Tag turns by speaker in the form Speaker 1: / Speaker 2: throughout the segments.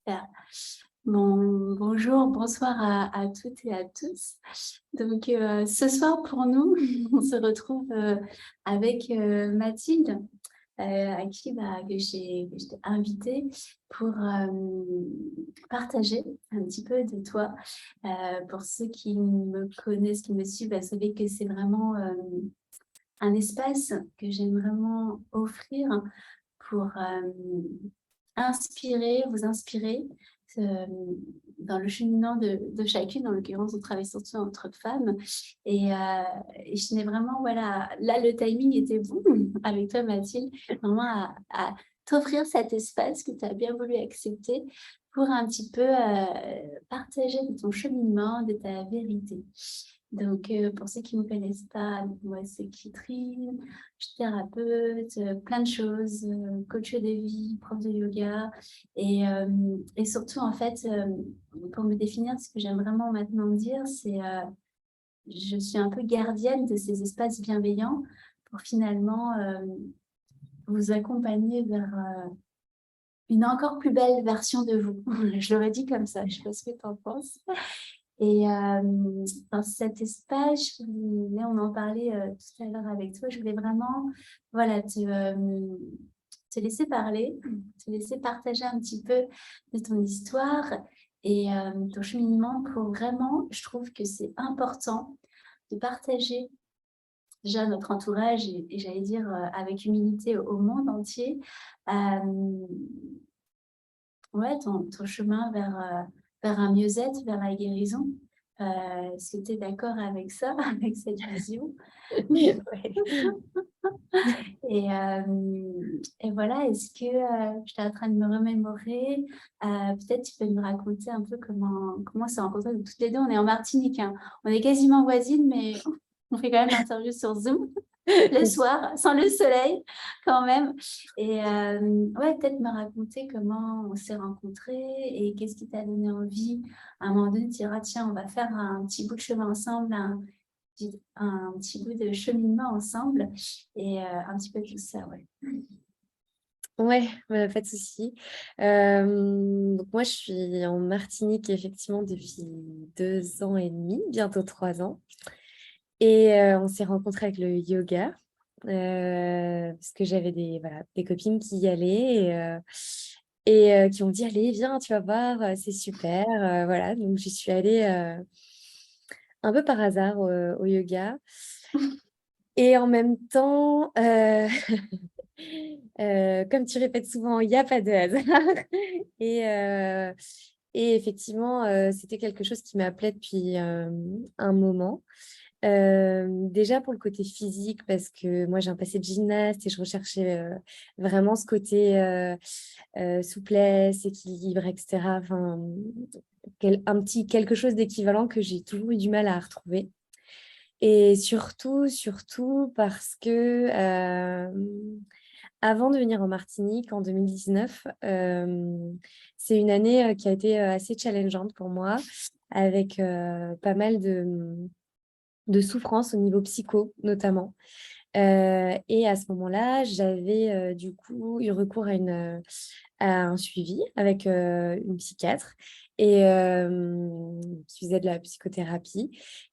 Speaker 1: Super. Bon, bonjour, bonsoir à toutes et à tous. Donc, ce soir pour nous, on se retrouve avec Mathilde, à qui que je t'ai invitée pour partager un petit peu de toi. Pour ceux qui me connaissent, qui me suivent, vous savez que c'est vraiment un espace que j'aime vraiment offrir pour vous inspirer euh, dans le cheminement de chacune. En l'occurrence, on travaille surtout entre femmes. Et je n'ai vraiment, voilà, là, le timing était bon avec toi, Mathilde, vraiment à t'offrir cet espace que tu as bien voulu accepter pour un petit peu partager de ton cheminement, de ta vérité. Donc, pour ceux qui ne me connaissent pas, moi, c'est Kitrine, je suis thérapeute, plein de choses, coach de vie, prof de yoga. Et surtout, en fait, pour me définir, ce que j'aime vraiment maintenant dire, c'est je suis un peu gardienne de ces espaces bienveillants pour finalement vous accompagner vers une encore plus belle version de vous. Je l'aurais dit comme ça, je ne sais pas ce que tu en penses. Et dans cet espace, là, on en parlait tout à l'heure avec toi, je voulais vraiment voilà, te laisser parler, te laisser partager un petit peu de ton histoire et ton cheminement pour vraiment, je trouve que c'est important de partager déjà notre entourage et j'allais dire avec humilité au monde entier, euh, ouais, ton chemin vers un mieux-être, vers la guérison. Est-ce que tu es d'accord avec ça, avec cette vision?
Speaker 2: Ouais.
Speaker 1: Et voilà, est-ce que j'étais en train de me remémorer, peut-être tu peux me raconter un peu comment on s'est rencontrés. Donc, toutes les deux, on est en Martinique, hein. On est quasiment voisines, mais on fait quand même l'interview sur Zoom le soir, sans le soleil quand même. Et ouais, peut-être me raconter comment on s'est rencontrés et qu'est-ce qui t'a donné envie à un moment donné de dire, ah, tiens, on va faire un petit bout de chemin ensemble, un petit bout de cheminement ensemble et un petit peu tout ça, ouais.
Speaker 2: Ouais, pas de souci. Donc moi, je suis en Martinique effectivement depuis 2 ans et demi, bientôt 3 ans. Et on s'est rencontrés avec le yoga parce que j'avais des copines qui y allaient et qui ont dit, allez, viens, tu vas voir, c'est super. Voilà, donc j'y suis allée un peu par hasard au yoga. Et en même temps, comme tu répètes souvent, il y a pas de hasard et heu et effectivement, c'était quelque chose qui m'appelait depuis, un moment. Déjà pour le côté physique parce que moi j'ai un passé de gymnaste et je recherchais, vraiment ce côté, souplesse, équilibre et cetera. Enfin, un petit quelque chose d'équivalent que j'ai toujours eu du mal à retrouver. Et surtout parce que, avant de venir en Martinique en 2019, c'est une année, qui a été, assez challengeante pour moi avec, pas mal de souffrances au niveau psycho notamment. Et à ce moment-là, j'avais, du coup eu recours à un suivi avec, une psychiatre et qui faisait de la psychothérapie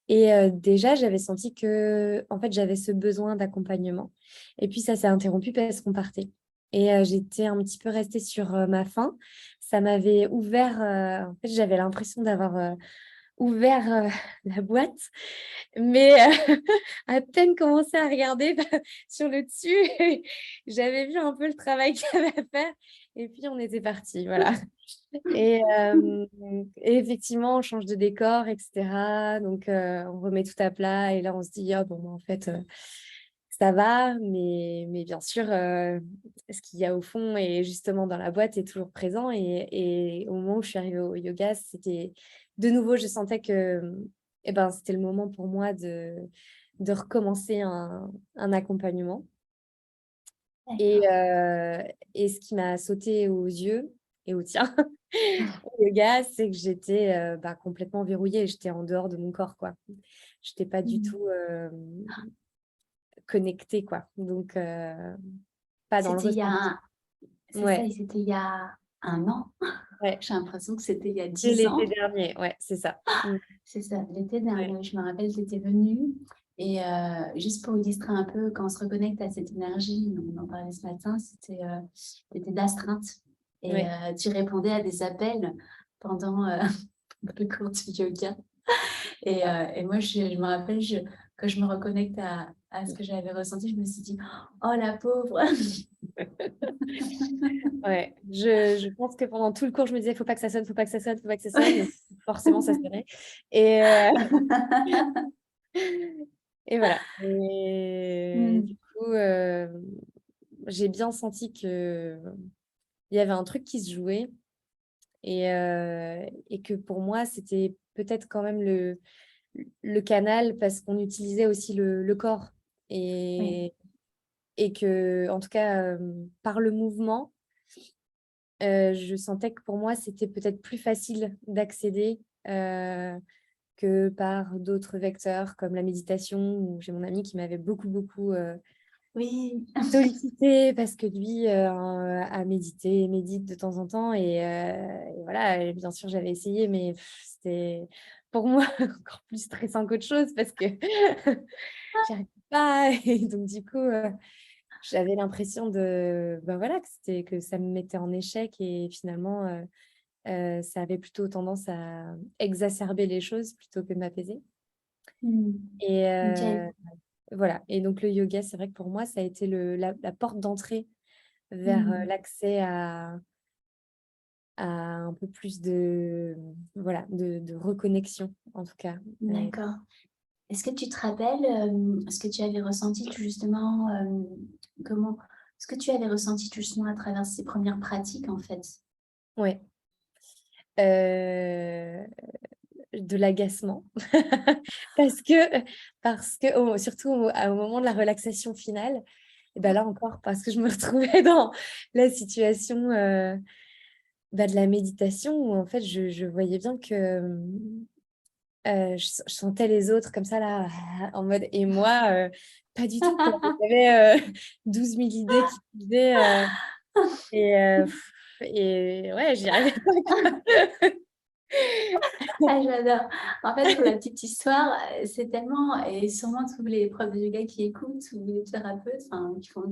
Speaker 2: et déjà j'avais senti que en fait, j'avais ce besoin d'accompagnement et puis ça s'est interrompu parce qu'on partait et j'étais un petit peu restée sur, ma faim. Ça m'avait ouvert, en fait, j'avais l'impression d'avoir, ouvert, la boîte mais à peine commencé à regarder sur le dessus, j'avais vu un peu le travail qu'il y avait à faire et puis on était parti, voilà. Et effectivement, on change de décor et cetera, donc on remet tout à plat et là, on se dit: «Ah bon, bah, en fait, ça va», mais bien sûr, ce qu'il y a au fond et justement dans la boîte est toujours présent et au moment où je suis arrivée au yoga, c'était de nouveau, je sentais que, et ben, c'était le moment pour moi de recommencer un accompagnement et
Speaker 1: D'accord.
Speaker 2: et ce qui m'a sauté aux yeux et aux tiens au yoga, c'est que j'étais, bah, complètement verrouillée, j'étais en dehors de mon corps, quoi. J'étais pas du
Speaker 1: Mm.
Speaker 2: tout, connectée, quoi, donc pas dans le
Speaker 1: C'était il y a
Speaker 2: ressenti.
Speaker 1: C'est ça,
Speaker 2: Ouais.
Speaker 1: et c'était il y a un an.
Speaker 2: Ouais,
Speaker 1: J'ai l'impression que c'était il y a
Speaker 2: et
Speaker 1: 10
Speaker 2: l'été
Speaker 1: ans.
Speaker 2: dernier, ouais, c'est ça.
Speaker 1: C'est ça, l'été
Speaker 2: Ouais,
Speaker 1: dernier. Je me rappelle, tu étais venue et juste pour illustrer un peu, quand on se reconnecte à cette énergie, on en parlait ce matin, tu étais d'astreinte et
Speaker 2: ouais,
Speaker 1: tu répondais à des appels pendant le cours de yoga. Et moi, je me rappelle, quand je me reconnecte à ce que j'avais ressenti, je me suis dit, oh la pauvre.
Speaker 2: ouais. Je pense que pendant tout le cours, je me disais, faut pas que ça sonne, faut pas que ça sonne, faut pas que ça sonne. Donc, forcément, ça sonnait. Et, et voilà. Et du
Speaker 1: Hmm.
Speaker 2: coup, j'ai bien senti que il y avait un truc qui se jouait et que pour moi, c'était peut-être quand même le canal parce qu'on utilisait aussi le corps
Speaker 1: Oui.
Speaker 2: et, et que, en tout cas, par le mouvement, je sentais que pour moi, c'était peut-être plus facile d'accéder que par d'autres vecteurs comme la méditation, où j'ai mon ami qui m'avait beaucoup
Speaker 1: Oui.
Speaker 2: sollicité parce que lui a médité, médite de temps en temps et voilà, et bien sûr j'avais essayé mais c'était pour moi encore plus stressant qu'autre chose parce que j'y arrivais pas et donc du coup j'avais l'impression de ben voilà que ça me mettait en échec et finalement ça avait plutôt tendance à exacerber les choses plutôt que de m'apaiser
Speaker 1: Hmm.
Speaker 2: et
Speaker 1: Ok.
Speaker 2: voilà et donc le yoga c'est vrai que pour moi ça a été la porte d'entrée vers,
Speaker 1: Hmm.
Speaker 2: l'accès à un peu plus de voilà, de reconnexion en tout cas,
Speaker 1: D'accord. Est-ce que tu te rappelles ce que tu avais ressenti tout justement, comment, ce que tu avais ressenti tout justement à travers ces premières pratiques en fait?
Speaker 2: ouais, heu, de l'agacement parce que surtout au moment de la relaxation finale et bah, là encore parce que je me retrouvais dans la situation, bah, de la méditation où en fait je voyais bien que, je sentais les autres comme ça là, en mode et moi, pas du tout quoi. J'avais, 12 000 idées qui faisaient, et et ouais, j'y arrivais pas quoi.
Speaker 1: Ah, j'adore. En fait, pour la petite histoire, c'est tellement, et sûrement tous les profs de yoga qui écoutent ou les thérapeutes, enfin, qui font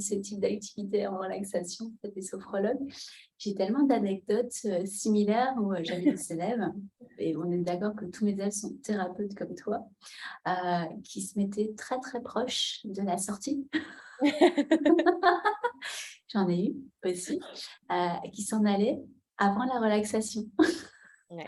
Speaker 1: ce type d'activité en relaxation, peut-être des sophrologues, j'ai tellement d'anecdotes similaires où j'avais des élèves, et on est d'accord que tous mes élèves sont thérapeutes comme toi, qui se mettaient très très proches de la sortie. J'en ai eu aussi, qui s'en allaient avant la relaxation.
Speaker 2: Ouais,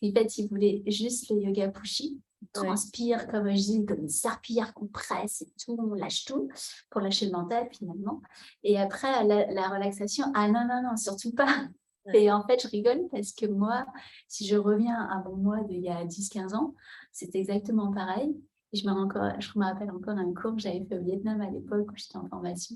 Speaker 1: En fait, ils voulaient juste le yoga pushy. On
Speaker 2: ouais.
Speaker 1: transpire, comme je dis, comme une serpillière qu'on presse et tout, on lâche tout pour lâcher le mental finalement. Et après, la relaxation, ah non, non, non, surtout pas.
Speaker 2: Ouais.
Speaker 1: Et en fait, je rigole parce que moi, si je reviens à mon moi d'il y a 10 15 ans, c'était exactement pareil. Et je me rappelle encore un cours que j'avais fait au Vietnam à l'époque où j'étais en formation.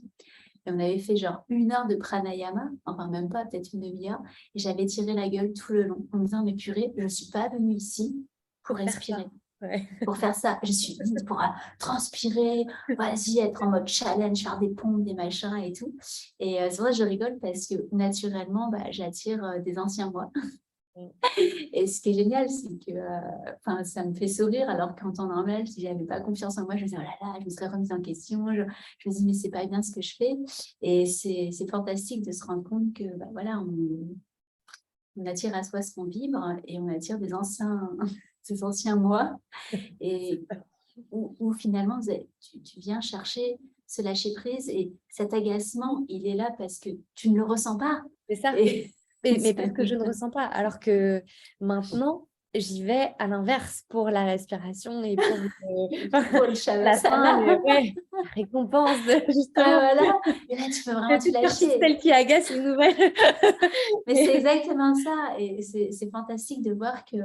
Speaker 1: Et on avait fait genre 1 heure de pranayama, enfin même pas, peut-être une demi-heure. Et j'avais tiré la gueule tout le long en me disant, mais purée, je ne suis pas venue ici pour
Speaker 2: Pour faire ça.
Speaker 1: respirer,
Speaker 2: Ouais.
Speaker 1: pour faire ça. Je suis venue pour transpirer, vas-y, être en mode challenge, faire des pompes, des machins et tout. Et c'est vrai que je rigole parce que naturellement, bah, j'attire des anciens moi.
Speaker 2: Mmh.
Speaker 1: Et ce qui est génial, c'est que ça me fait sourire, alors qu'en temps normal, si j'avais pas confiance en moi, je me disais, oh là là, je me serais remise en question, je me dis, mais c'est pas bien ce que je fais. Et c'est fantastique de se rendre compte que bah, voilà, on attire à soi ce qu'on vibre et on attire des anciens moi. Et où finalement, tu viens chercher ce lâcher prise et cet agacement, il est là parce que tu ne le ressens pas.
Speaker 2: C'est ça.
Speaker 1: Et
Speaker 2: Mais parce que je ne ressens pas. Alors que maintenant, j'y vais à l'inverse pour la respiration et pour
Speaker 1: pour le
Speaker 2: à la fin,
Speaker 1: shavasana.
Speaker 2: ouais, la récompense de
Speaker 1: Ouais,
Speaker 2: justement
Speaker 1: voilà. Et là, tu peux vraiment
Speaker 2: de
Speaker 1: te
Speaker 2: toute partie
Speaker 1: lâcher.
Speaker 2: celle qui agace les nouvelles.
Speaker 1: Mais c'est exactement ça. Et c'est fantastique de voir que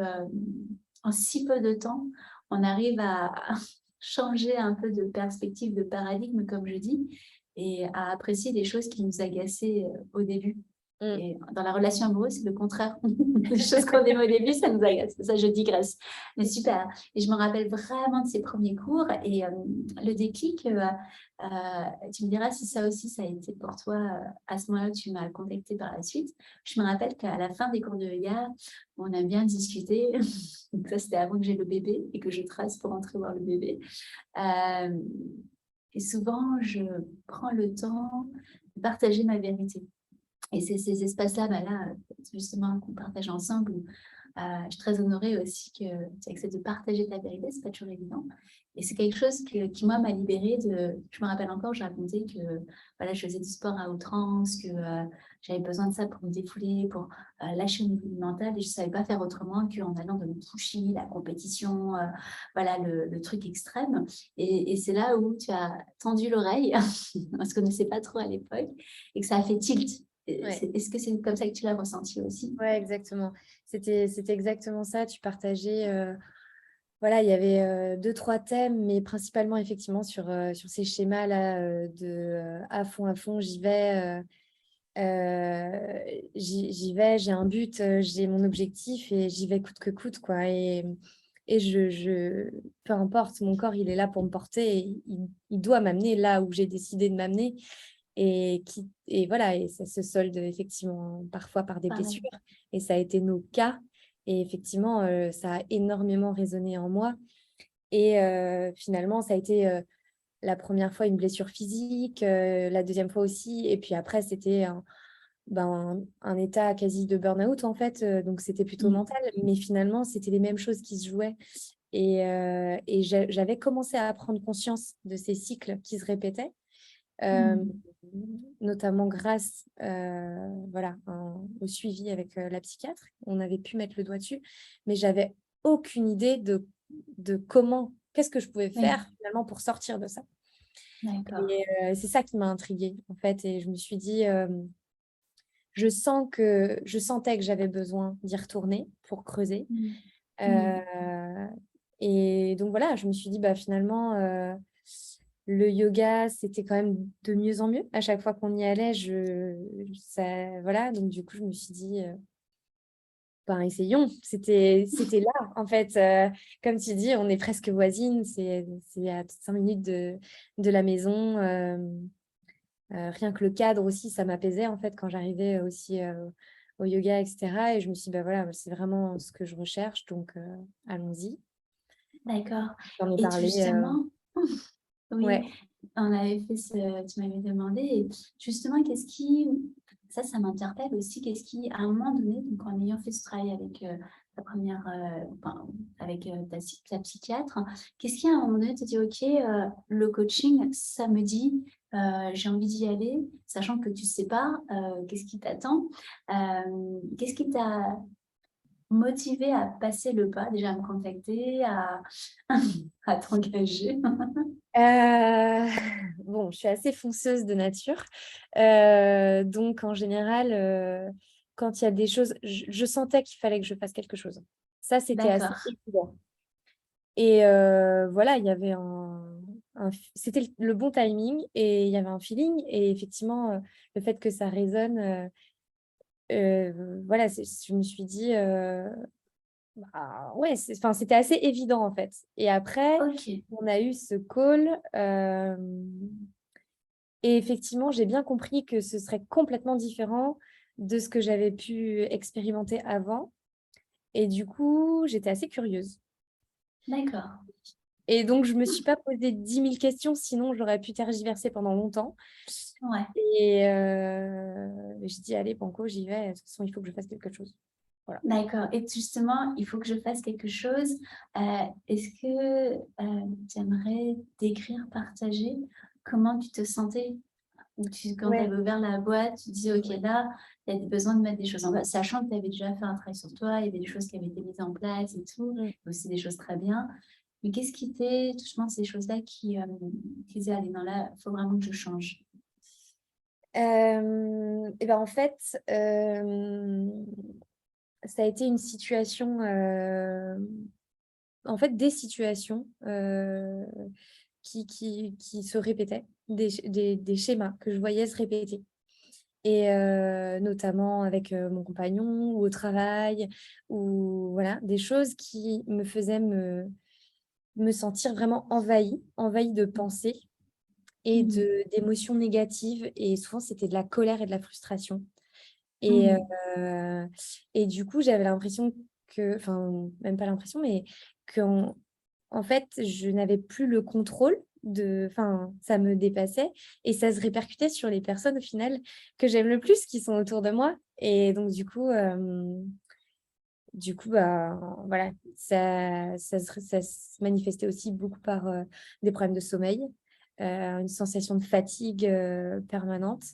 Speaker 1: en si peu de temps, on arrive à changer un peu de perspective, de paradigme, comme je dis, et à apprécier des choses qui nous agaçaient au début.
Speaker 2: Mm.
Speaker 1: Et dans la relation amoureuse, c'est le contraire. Les choses qu'on aime au début, ça nous agace. Ça, je digresse. Mais super. Et je me rappelle vraiment de ces premiers cours. Et le déclic, tu me diras si ça aussi, ça a été pour toi à ce moment-là où tu m'as contacté par la suite. Je me rappelle qu'à la fin des cours de yoga, on a bien discuté. Donc ça, c'était avant que j'ai le bébé et que je trace pour entrer voir le bébé. Euh, et souvent, je prends le temps de partager ma vérité. Et c'est ces espaces-là, bah là, justement, qu'on partage ensemble. Où, je suis très honorée aussi que tu acceptes de partager ta vérité, c'est pas toujours évident. Et c'est quelque chose qui moi, m'a libérée de... Je me rappelle encore, je racontais que voilà, je faisais du sport à outrance, que j'avais besoin de ça pour me défouler, pour lâcher au niveau du mental, et je savais pas faire autrement qu'en allant dans le pushy, la compétition, voilà, le truc extrême. Et c'est là où tu as tendu l'oreille, parce qu'on ne sait pas trop à l'époque, et que ça a fait tilt.
Speaker 2: Ouais.
Speaker 1: Est-ce que c'est comme ça que tu l'as ressenti aussi?
Speaker 2: Ouais, exactement. C'était exactement ça. Tu partageais, voilà, il y avait deux, trois thèmes, mais principalement effectivement sur ces schémas-là à fond, j'y vais, j'ai un but, j'ai mon objectif et j'y vais coûte que coûte, quoi. Et peu importe, mon corps, il est là pour me porter et il doit m'amener là où j'ai décidé de m'amener. Et voilà, et ça se solde effectivement parfois par des blessures.
Speaker 1: Pareil.
Speaker 2: Et ça a été nos cas. Et effectivement, ça a énormément résonné en moi. Et finalement, ça a été la première fois une blessure physique, la deuxième fois aussi. Et puis après, c'était un état quasi de burn-out, en fait. Donc, c'était plutôt
Speaker 1: Mm.
Speaker 2: mental. Mais finalement, c'était les mêmes choses qui se jouaient. Et j'avais commencé à prendre conscience de ces cycles qui se répétaient. Euh,
Speaker 1: Mm.
Speaker 2: notamment grâce voilà, au suivi avec la psychiatre. On avait pu mettre le doigt dessus, mais j'avais aucune idée de comment, qu'est-ce que je pouvais
Speaker 1: Oui,
Speaker 2: faire finalement pour sortir de ça.
Speaker 1: d'accord.
Speaker 2: Et c'est ça qui m'a intriguée, en fait. Et je me suis dit, je sentais que j'avais besoin d'y retourner pour creuser.
Speaker 1: Mm. Mm.
Speaker 2: Euh, et donc voilà, je me suis dit, bah, finalement, le yoga, c'était quand même de mieux en mieux. À chaque fois qu'on y allait, voilà. Donc du coup, je me suis dit, ben, essayons. C'était là, en fait. Comme tu dis, on est presque voisines. C'est à 5 minutes de la maison. Rien que le cadre aussi, ça m'apaisait, en fait, quand j'arrivais aussi au yoga, etc. Et je me suis dit, bah voilà, c'est vraiment ce que je recherche. Donc, allons-y.
Speaker 1: D'accord.
Speaker 2: J'en ai
Speaker 1: Et
Speaker 2: parlé.
Speaker 1: justement,
Speaker 2: Ouais.
Speaker 1: oui, on avait fait ce, tu m'avais demandé, et justement, qu'est-ce qui, ça m'interpelle aussi, qu'est-ce qui, à un moment donné, donc en ayant fait ce travail avec ta première, enfin, avec ta psychiatre, qu'est-ce qui, à un moment donné, te dit, OK, le coaching, ça me dit, j'ai envie d'y aller, sachant que tu sais pas, qu'est-ce qui t'attend, qu'est-ce qui t'a motivé à passer le pas, déjà à me contacter, à t'engager?
Speaker 2: Euh, Bon, je suis assez fonceuse de nature. Donc, en général, quand il y a des choses, je sentais qu'il fallait que je fasse quelque chose. Ça, c'était assez
Speaker 1: D'accord.
Speaker 2: évident. Et voilà, il y avait c'était le bon timing et il y avait un feeling. Et effectivement, le fait que ça résonne, voilà, je me suis dit, bah, ouais, enfin, c'était assez évident en fait. Et après,
Speaker 1: Ok.
Speaker 2: on a eu ce call. Et effectivement, j'ai bien compris que ce serait complètement différent de ce que j'avais pu expérimenter avant. Et du coup, j'étais assez curieuse.
Speaker 1: D'accord.
Speaker 2: Et donc, je ne me suis pas posé 10 000 questions, sinon j'aurais pu tergiverser pendant longtemps.
Speaker 1: Ouais.
Speaker 2: Et je dis, allez, banco, j'y vais. De toute façon, il faut que je fasse quelque chose. Voilà.
Speaker 1: D'accord. Et justement, il faut que je fasse quelque chose. Est-ce que tu aimerais décrire, partager comment tu te sentais quand tu
Speaker 2: Ouais.
Speaker 1: avais ouvert la boîte, tu disais, OK, là, il y a besoin de mettre des choses en place, sachant que tu avais déjà fait un travail sur toi, il y avait des choses qui avaient été mises en place et tout,
Speaker 2: Mm.
Speaker 1: mais aussi des choses très bien. Mais qu'est-ce qui t'est, justement, ces choses-là qui disaient, allez, non, là, il faut vraiment que je change.
Speaker 2: Et ben en fait, ça a été une situation, en fait, des situations qui se répétaient, des schémas que je voyais se répéter. et notamment avec mon compagnon ou au travail, ou voilà, des choses qui me faisaient me sentir vraiment envahie de pensées et
Speaker 1: Mmh.
Speaker 2: d'émotions négatives. Et souvent, c'était de la colère et de la frustration. Et,
Speaker 1: Mmh.
Speaker 2: et du coup, j'avais l'impression que, enfin, même pas l'impression, mais qu'en en fait, je n'avais plus le contrôle enfin, ça me dépassait et ça se répercutait sur les personnes au final que j'aime le plus, qui sont autour de moi. Et donc, du coup, bah, voilà, ça se manifestait aussi beaucoup par des problèmes de sommeil, une sensation de fatigue permanente.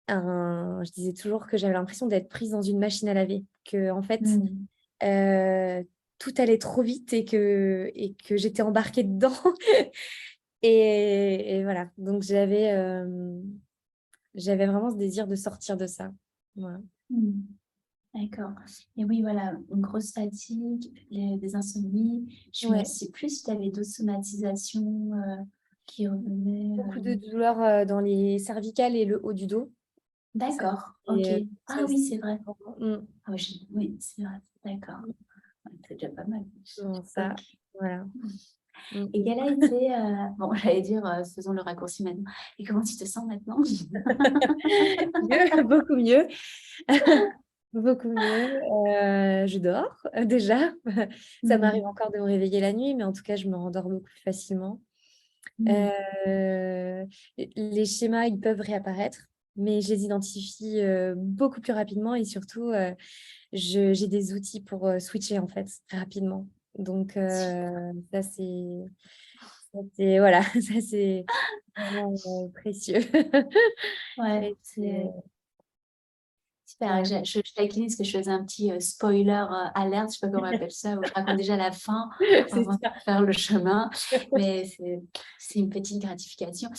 Speaker 2: Je disais toujours que j'avais l'impression d'être prise dans une machine à laver, que en fait,
Speaker 1: Mmh.
Speaker 2: tout allait trop vite et que j'étais embarquée dedans. Et voilà, donc j'avais vraiment ce désir de sortir de ça. Voilà.
Speaker 1: Mmh. D'accord. Et oui, voilà, une grosse fatigue, des insomnies. Je me
Speaker 2: Ouais,
Speaker 1: sais plus si tu avais d'autres somatisations qui revenaient.
Speaker 2: beaucoup de douleurs, dans les cervicales et le haut du dos. Ça
Speaker 1: D'accord, ok.
Speaker 2: c'est,
Speaker 1: Ah oui, c'est vrai.
Speaker 2: mmh,
Speaker 1: Ah oui, oui, c'est vrai. D'accord. Ouais, c'est déjà pas mal.
Speaker 2: souvent ça,
Speaker 1: Ok.
Speaker 2: voilà. Mmh.
Speaker 1: Et quelle a été, bon, j'allais dire, faisons le raccourci maintenant. Et comment tu te sens maintenant?
Speaker 2: Mieux, beaucoup mieux. Beaucoup mieux, je dors, déjà. Ça m'arrive
Speaker 1: Hmm.
Speaker 2: encore de me réveiller la nuit, mais en tout cas, je me rendors beaucoup plus facilement.
Speaker 1: Hmm.
Speaker 2: Heu, les schémas, ils peuvent réapparaître, mais je les identifie, beaucoup plus rapidement et surtout, j'ai des outils pour, switcher, en fait, rapidement. Donc ça c'est voilà, ça c'est vraiment, précieux.
Speaker 1: Ouais,
Speaker 2: Et
Speaker 1: c'est super.
Speaker 2: ouais.
Speaker 1: Je taquinais parce que je faisais un petit spoiler alerte, je sais pas comment on appelle ça, où je raconte déjà la fin
Speaker 2: C'est
Speaker 1: avant de
Speaker 2: ça.
Speaker 1: faire le chemin, mais c'est une petite gratification.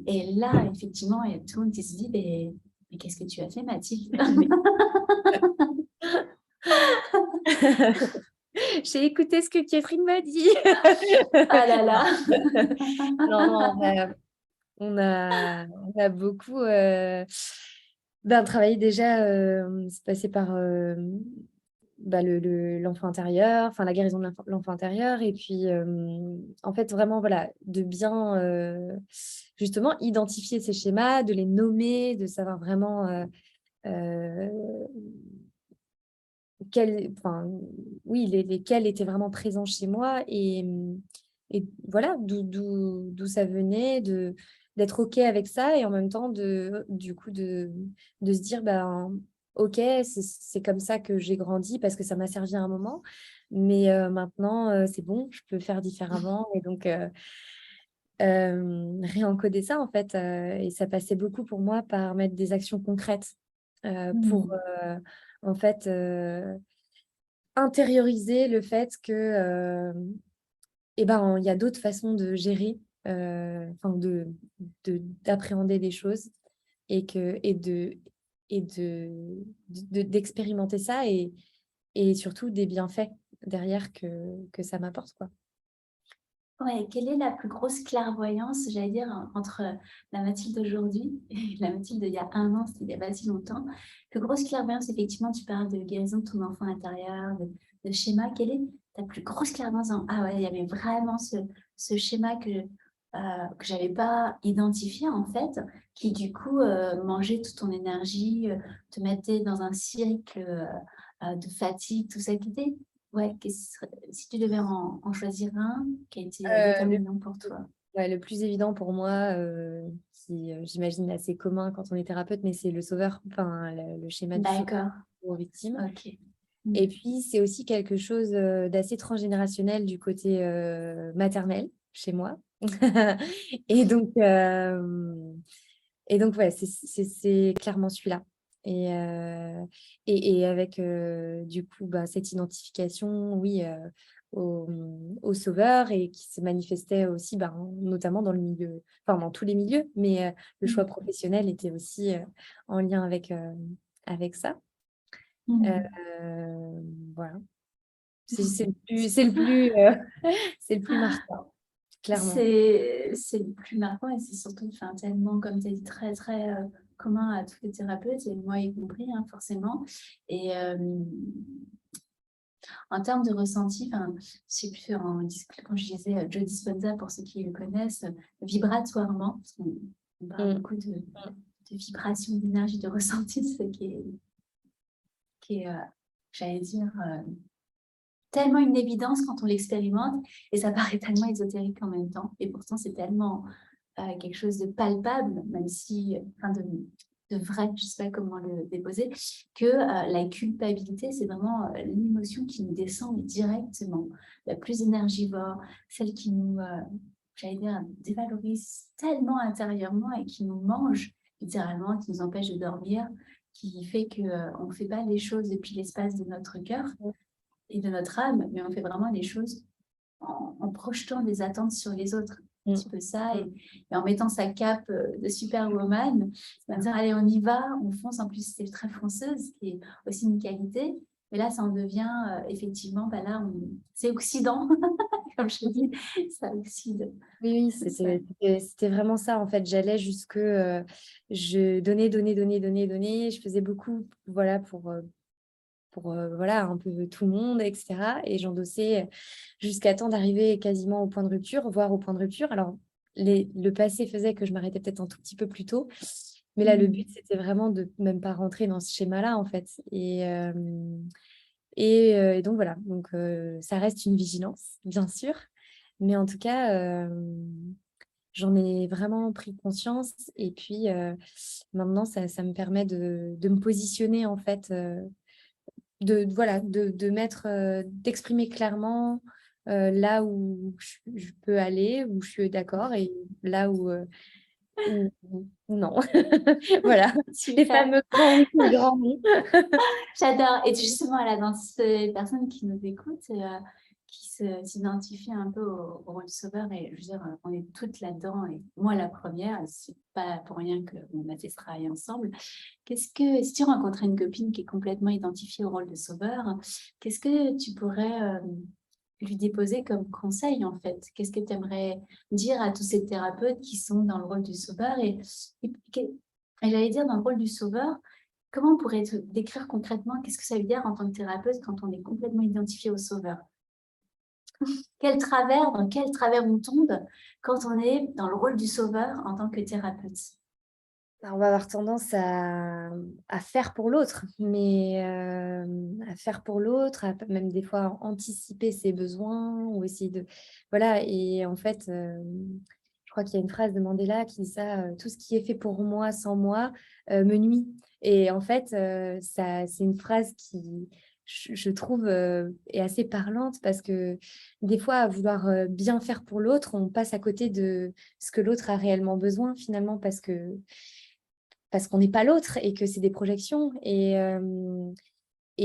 Speaker 1: Et là, effectivement, il y a tout le monde qui se dit, mais qu'est-ce que tu as fait, Mathilde?
Speaker 2: Mais j'ai écouté ce que Catherine m'a dit.
Speaker 1: Ah là
Speaker 2: Non.
Speaker 1: là.
Speaker 2: Non, non, on a beaucoup, ben, travaillé déjà, c'est passé par, bah, l'enfant intérieur, enfin la guérison de l'enfant intérieur et puis, en fait, vraiment, voilà, de bien, justement identifier ces schémas, de les nommer, de savoir vraiment, heu enfin, oui, lesquels étaient vraiment présents chez moi et voilà, d'où ça venait, d'être OK avec ça et en même temps du coup, de se dire: «Ben, OK, c'est comme ça que j'ai grandi parce que ça m'a servi à un moment, mais maintenant, c'est bon, je peux faire différemment» et donc réencoder ça, en fait, et ça passait beaucoup pour moi par mettre des actions concrètes, pour,
Speaker 1: Hmm.
Speaker 2: en fait, intérioriser le fait que, et ben, il y a d'autres façons de gérer, enfin d'appréhender les choses et que et d'expérimenter ça et surtout des bienfaits derrière que ça m'apporte, quoi.
Speaker 1: Ouais, quelle est la plus grosse clairvoyance, j'allais dire, entre la Mathilde d'aujourd'hui et la Mathilde d'il y a 1 an, c'était il y a pas si longtemps. Plus grosse clairvoyance, effectivement, tu parles de guérison de ton enfant intérieur, de schéma. Quelle est ta plus grosse clairvoyance ah ouais, il y avait vraiment ce schéma que j'avais pas identifié, en fait, qui du coup mangeait toute ton énergie, te mettait dans un cycle de fatigue, tout ça qui était. Ouais, si tu devais en choisir un qui a été
Speaker 2: Le
Speaker 1: déterminant pour toi.
Speaker 2: Ouais, le plus évident pour moi, qui, j'imagine assez commun quand on est thérapeute, mais c'est le sauveur, enfin le schéma du sauveur
Speaker 1: D'accord,
Speaker 2: aux victimes.
Speaker 1: OK.
Speaker 2: Et
Speaker 1: Mmh.
Speaker 2: puis c'est aussi quelque chose, d'assez transgénérationnel du côté, maternel, chez moi. Et donc ouais, c'est clairement celui-là. Et et avec, du coup, bah, cette identification, oui, au sauveur et qui se manifestait aussi, ben, notamment dans le milieu enfin dans tous les milieux, mais le choix
Speaker 1: Mmh.
Speaker 2: professionnel était aussi, en lien avec ça.
Speaker 1: Mmh.
Speaker 2: Voilà. C'est le plus, c'est le plus marquant, clairement.
Speaker 1: C'est le plus marquant et c'est surtout, enfin, tellement, comme tu as dit, très, très, commun à tous les thérapeutes, et moi y compris, hein, forcément. Et en termes de ressenti, je sais plus, quand je disais Joe Dispenza, pour ceux qui le connaissent, vibratoirement, parce qu'on parle
Speaker 2: Mm.
Speaker 1: beaucoup de vibration, d'énergie, de ressenti, ce qui est j'allais dire, tellement une évidence quand on l'expérimente, et ça paraît tellement ésotérique en même temps. Et pourtant, c'est tellement quelque chose de palpable, même si, de vrai, je ne sais pas comment le déposer, que la culpabilité, c'est vraiment l'émotion qui nous descend directement, la plus énergivore, celle qui nous, j'allais dire, dévalorise tellement intérieurement et qui nous mange littéralement, qui nous empêche de dormir, qui fait qu'on ne fait pas les choses depuis l'espace de notre cœur et de notre âme, mais on fait vraiment les choses en projetant des attentes sur les autres. Un petit peu ça, et en mettant sa cape de superwoman, c'est dire, allez, on y va, on fonce. En plus, c'est très fonceuse, ce qui est aussi une qualité. Mais là, ça en devient effectivement, là, c'est oxydant, comme je dis, ça oxyde.
Speaker 2: Oui, c'était vraiment ça, en fait. J'allais jusque, je donnais, je faisais beaucoup, voilà, pour voilà, un peu tout le monde, etc. Et j'endossais jusqu'à temps d'arriver quasiment au point de rupture, voire au point de rupture. Alors, le passé faisait que je m'arrêtais peut-être un tout petit peu plus tôt. Mais là, le but, c'était vraiment de même pas rentrer dans ce schéma-là, en fait. Et donc, voilà. Donc, ça reste une vigilance, bien sûr. Mais en tout cas, j'en ai vraiment pris conscience. Et puis, maintenant, ça me permet de me positionner, en fait, voilà, de mettre, d'exprimer clairement là où je peux aller, où je suis d'accord, et là où non. Voilà, les
Speaker 1: Super.
Speaker 2: fameux grands oui, les grands non.
Speaker 1: J'adore. Et justement, là, dans ces personnes qui nous écoutent, qui s'identifient un peu au rôle de sauveur, et je veux dire, on est toutes là-dedans, et moi la première, c'est pas pour rien qu'on a fait ce travail ensemble. Si tu rencontrais une copine qui est complètement identifiée au rôle de sauveur, qu'est-ce que tu pourrais lui déposer comme conseil, en fait? Qu'est-ce que tu aimerais dire à tous ces thérapeutes qui sont dans le rôle du sauveur, et j'allais dire, dans le rôle du sauveur, comment on pourrait te décrire concrètement qu'est-ce que ça veut dire en tant que thérapeute quand on est complètement identifié au sauveur? Dans quel travers on tombe quand on est dans le rôle du sauveur en tant que thérapeute?
Speaker 2: On va avoir tendance à faire pour l'autre, mais à faire pour l'autre, à même des fois anticiper ses besoins, ou essayer de... Voilà, et en fait, je crois qu'il y a une phrase de Mandela qui dit ça, tout ce qui est fait pour moi, sans moi, me nuit. Et en fait, c'est une phrase qui, je trouve, est assez parlante, parce que des fois, à vouloir bien faire pour l'autre, on passe à côté de ce que l'autre a réellement besoin, finalement, parce qu'on n'est pas l'autre et que c'est des projections. Et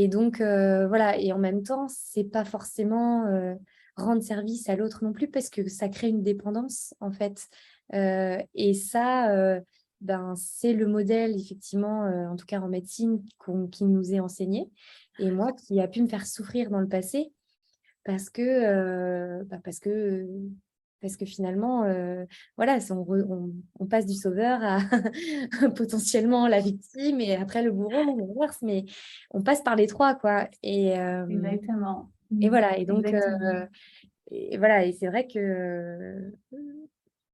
Speaker 2: donc, voilà. Et en même temps, c'est pas forcément rendre service à l'autre non plus, parce que ça crée une dépendance, en fait. Et ça, c'est le modèle, effectivement, en tout cas en médecine, qui nous est enseigné. Et moi, qui a pu me faire souffrir dans le passé, parce que, parce que finalement, voilà, on passe du sauveur à potentiellement la victime, et après le bourreau, ou l'inverse, mais on passe par les trois, quoi.
Speaker 1: Exactement.
Speaker 2: Et voilà, et donc,
Speaker 1: Exactement.
Speaker 2: et voilà, et c'est vrai que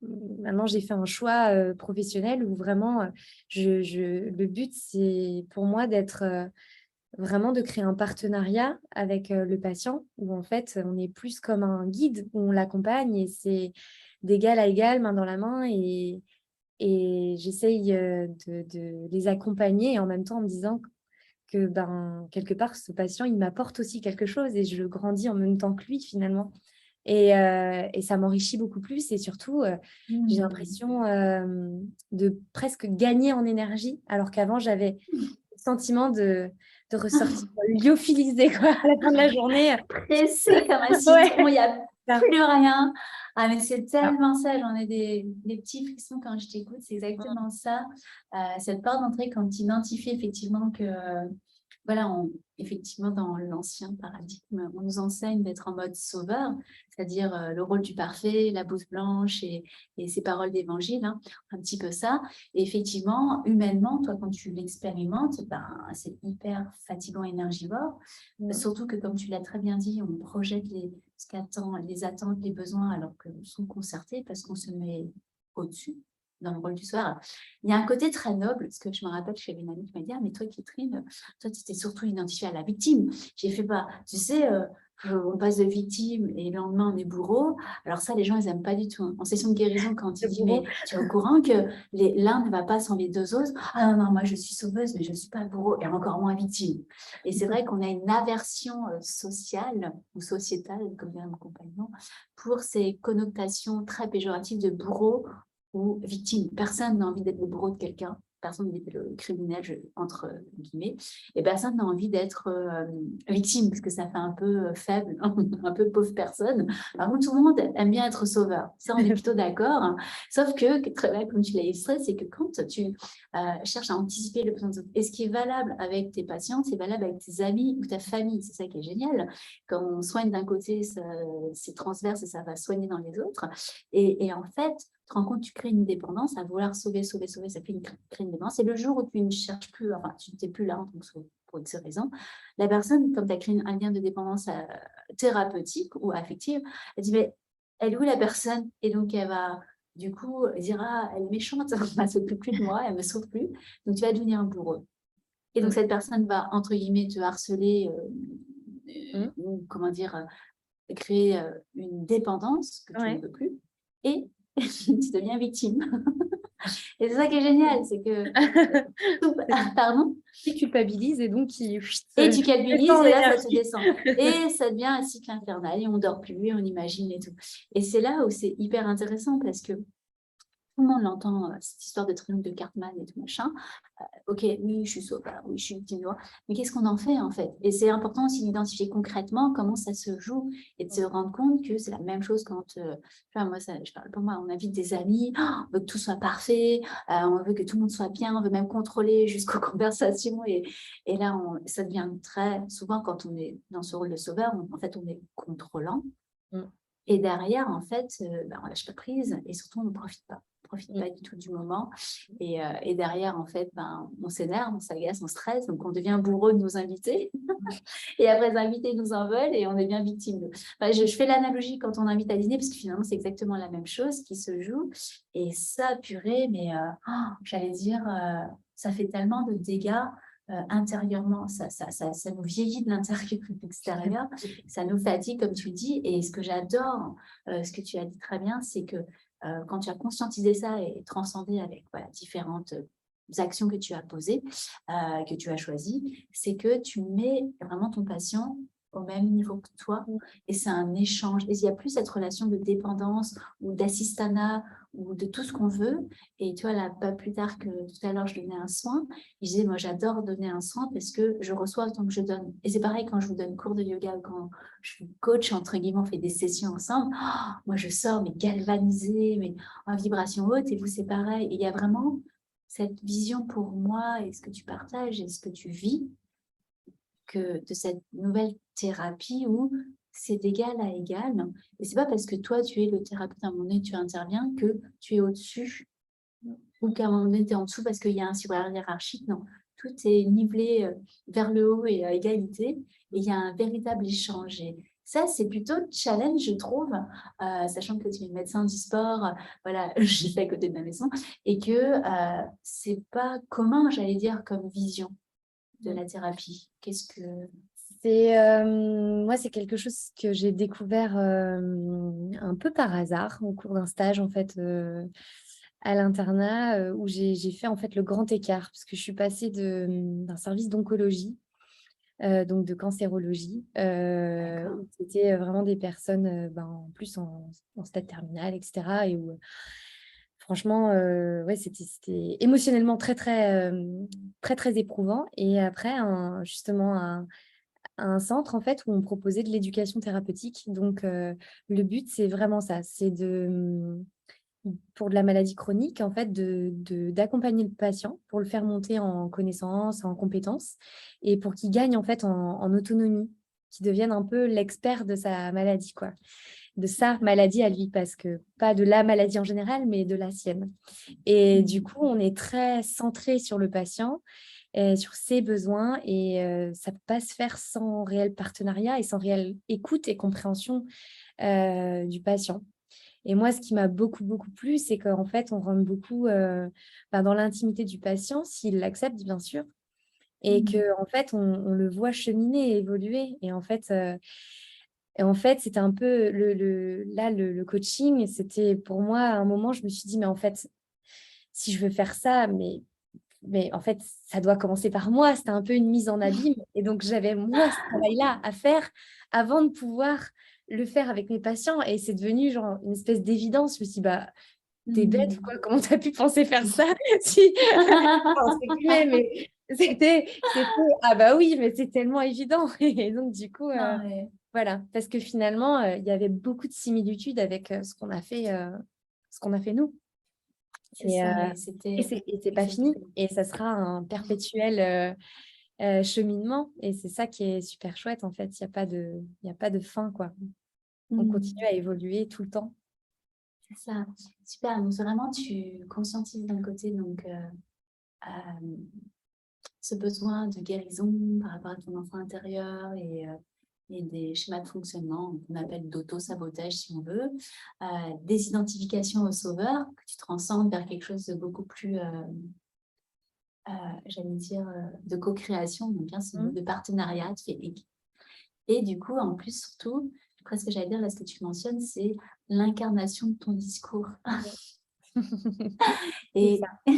Speaker 2: maintenant j'ai fait un choix professionnel où vraiment, le but, c'est pour moi d'être... vraiment de créer un partenariat avec le patient, où en fait on est plus comme un guide, où on l'accompagne, et c'est d'égal à égal, main dans la main, et j'essaye de les accompagner, et en même temps en me disant que quelque part ce patient il m'apporte aussi quelque chose, et je grandis en même temps que lui, finalement. Et ça m'enrichit beaucoup plus, et surtout j'ai l'impression de presque gagner en énergie, alors qu'avant j'avais le sentiment de ressortir lyophilisée, quoi, à la fin de la journée.
Speaker 1: Pressé comme un citron,
Speaker 2: Ouais,
Speaker 1: il n'y a
Speaker 2: ça.
Speaker 1: plus rien. Ah, mais c'est
Speaker 2: Ah.
Speaker 1: tellement ça, j'en ai des petits frissons quand je t'écoute, c'est exactement ça. Cette porte d'entrée, quand tu identifies effectivement que voilà, effectivement, dans l'ancien paradigme, on nous enseigne d'être en mode sauveur, c'est-à-dire le rôle du parfait, la blouse blanche et ces paroles d'évangile, hein, un petit peu ça. Et effectivement, humainement, toi, quand tu l'expérimentes, ben, c'est hyper fatigant, énergivore. Surtout que, comme tu l'as très bien dit, on projette ce qu'attend, les attentes, les besoins, alors que nous sont concertés parce qu'on se met au-dessus dans le rôle du soir. Il y a un côté très noble, parce que je me rappelle, j'avais une amie qui m'a dit: ah, mais toi, Catherine, toi, tu t'es surtout identifiée à la victime. J'ai fait, bah, tu sais, on passe de victime et le lendemain, on est bourreau. Alors ça, les gens, ils n'aiment pas du tout, hein. En session de guérison, quand tu
Speaker 2: Le
Speaker 1: dis,
Speaker 2: bourreau.
Speaker 1: mais tu es au courant que l'un ne va pas sans les deux autres. Ah non, non, moi, je suis sauveuse, mais je ne suis pas bourreau et encore moins victime. Et c'est vrai qu'on a une aversion sociale ou sociétale, comme dirait mon compagnon, pour ces connotations très péjoratives de bourreau ou victime. Personne n'a envie d'être le bourreau de quelqu'un. Personne n'a envie d'être le criminel, entre guillemets. Et personne n'a envie d'être victime, parce que ça fait un peu faible, un peu pauvre personne. Par contre, tout le monde aime bien être sauveur. Ça, on est plutôt d'accord, hein. Sauf que, très bien, comme tu l'as illustré, c'est que quand tu cherches à anticiper le besoin des autres, et ce qui est valable avec tes patients, c'est valable avec tes amis ou ta famille. C'est ça qui est génial. Quand on soigne d'un côté, c'est transverse et ça va soigner dans les autres. Et en fait, tu te rends compte, tu crées une dépendance à vouloir sauver, sauver, sauver, ça crée une dépendance. Et le jour où tu ne cherches plus, enfin, tu n'es plus là en tant que pour une seule raison, la personne, comme tu as créé un lien de dépendance thérapeutique ou affective, elle dit, mais elle est où la personne? Et donc, elle va, du coup, dire, ah, elle est méchante, elle ne s'occupe plus de moi, elle ne me sauve plus. Donc, tu vas devenir un bourreau. Et donc, cette personne va, entre guillemets, te harceler, ou, comment dire, créer une dépendance que tu ne
Speaker 2: Ouais.
Speaker 1: veux plus. Et tu deviens victime. Et c'est ça qui est génial, c'est que... Pardon?
Speaker 2: Qui culpabilise et donc qui
Speaker 1: Et tu culpabilises
Speaker 2: descend
Speaker 1: et là, ça te
Speaker 2: l'énergie.
Speaker 1: descend. Et ça devient un cycle infernal et on dort plus et on imagine et tout. Et c'est là où c'est hyper intéressant parce que tout le monde l'entend, cette histoire de triomphe de Cartman et tout machin. Ok, oui, je suis sauveur, oui, je suis victime, mais qu'est-ce qu'on en fait en fait? Et c'est important aussi d'identifier concrètement comment ça se joue et de se rendre compte que c'est la même chose quand, moi, je parle pour moi, on invite des amis, on veut que tout soit parfait, on veut que tout le monde soit bien, on veut même contrôler jusqu'aux conversations. Et là, ça devient très souvent quand on est dans ce rôle de sauveur, en fait, on est contrôlant. Et derrière, en fait, on lâche pas prise et surtout, on ne profite pas. On ne profite pas du tout du moment. Et derrière, en fait, on s'énerve, on s'agace, on stresse. Donc, on devient bourreau de nos invités. Et après, les invités nous en veulent et on devient victime. Je fais l'analogie quand on invite à dîner parce que finalement, c'est exactement la même chose qui se joue. Et ça, purée, mais j'allais dire, ça fait tellement de dégâts intérieurement. Ça nous vieillit de l'intérieur et de l'extérieur. Ça nous fatigue, comme tu dis. Et ce que j'adore, ce que tu as dit très bien, c'est que quand tu as conscientisé ça et transcendé avec différentes actions que tu as posées, que tu as choisies, c'est que tu mets vraiment ton patient au même niveau que toi et c'est un échange. Et il n'y a plus cette relation de dépendance ou d'assistanat ou de tout ce qu'on veut. Et tu vois, là, pas plus tard que tout à l'heure, je donnais un soin. Je disais, moi, j'adore donner un soin parce que je reçois autant que je donne. Et c'est pareil quand je vous donne cours de yoga ou quand je suis coach, entre guillemets, on fait des sessions ensemble. Oh, moi, je sors, mais galvanisée, mais en vibration haute. Et vous, c'est pareil. Et il y a vraiment cette vision pour moi et ce que tu partages et ce que tu vis que de cette nouvelle thérapie où c'est d'égal à égal. Et c'est pas parce que toi, tu es le thérapeute, à un moment donné, tu interviens, que tu es au-dessus ou qu'à un moment donné, tu es en dessous parce qu'il y a un supérieur hiérarchique. Non, tout est nivelé vers le haut et à égalité. Et il y a un véritable échange. Et ça, c'est plutôt challenge, je trouve, sachant que tu es médecin du sport, voilà, je fais à côté de ma maison, et que c'est pas commun, j'allais dire, comme vision de la thérapie. Qu'est-ce que...
Speaker 2: Moi, c'est quelque chose que j'ai découvert un peu par hasard au cours d'un stage en fait à l'internat où j'ai fait en fait le grand écart parce que je suis passée d'un service d'oncologie donc de cancérologie où c'était vraiment des personnes en plus en stade terminal etc. et où franchement ouais c'était émotionnellement très très éprouvant et après justement un centre en fait où on proposait de l'éducation thérapeutique. Donc le but c'est vraiment ça, c'est pour de la maladie chronique, en fait, d'accompagner le patient pour le faire monter en connaissances, en compétences, et pour qu'il gagne en fait en autonomie, qu'il devienne un peu l'expert de sa maladie, quoi, de sa maladie à lui, parce que pas de la maladie en général, mais de la sienne. Et du coup, on est très centré sur le patient, sur ses besoins, et ça ne peut pas se faire sans réel partenariat et sans réelle écoute et compréhension du patient. Et moi, ce qui m'a beaucoup, beaucoup plu, c'est qu'en fait, on rentre beaucoup dans l'intimité du patient, s'il l'accepte, bien sûr, et qu'en fait, on le voit cheminer et évoluer. Et en fait, c'était un peu le coaching. C'était pour moi, à un moment, je me suis dit, mais en fait, si je veux faire ça, mais en fait, ça doit commencer par moi. C'était un peu une mise en abîme. Et donc, j'avais moi ce travail-là à faire avant de pouvoir le faire avec mes patients. Et c'est devenu genre une espèce d'évidence. Je me suis dit, bah, t'es bête ou quoi? Comment t'as pu penser faire ça? Si, enfin, c'est guillemets, mais ah bah oui, mais c'est tellement évident. Et donc, du coup,
Speaker 1: Non, mais
Speaker 2: voilà. Parce que finalement, il y avait beaucoup de similitudes avec ce qu'on a fait nous.
Speaker 1: c'est
Speaker 2: Et,
Speaker 1: ça,
Speaker 2: euh,
Speaker 1: et
Speaker 2: et
Speaker 1: c'était
Speaker 2: c'est pas fini.
Speaker 1: exactement.
Speaker 2: Et ça sera un perpétuel cheminement. Et c'est ça qui est super chouette, en fait. Il y a pas de fin, quoi. On continue à évoluer tout le temps.
Speaker 1: C'est ça, super. Donc, vraiment, tu conscientises d'un côté donc, euh, ce besoin de guérison par rapport à ton enfant intérieur et des schémas de fonctionnement qu'on appelle d'auto-sabotage, si on veut, des identifications au sauveur, que tu transcendes vers quelque chose de beaucoup plus, j'allais dire, de co-création, donc bien ce mot,
Speaker 2: Mm.
Speaker 1: de partenariat, et du coup, en plus, surtout, presque j'allais dire, là, ce que tu mentionnes, c'est l'incarnation de ton discours.
Speaker 2: C'est ça.
Speaker 1: Et,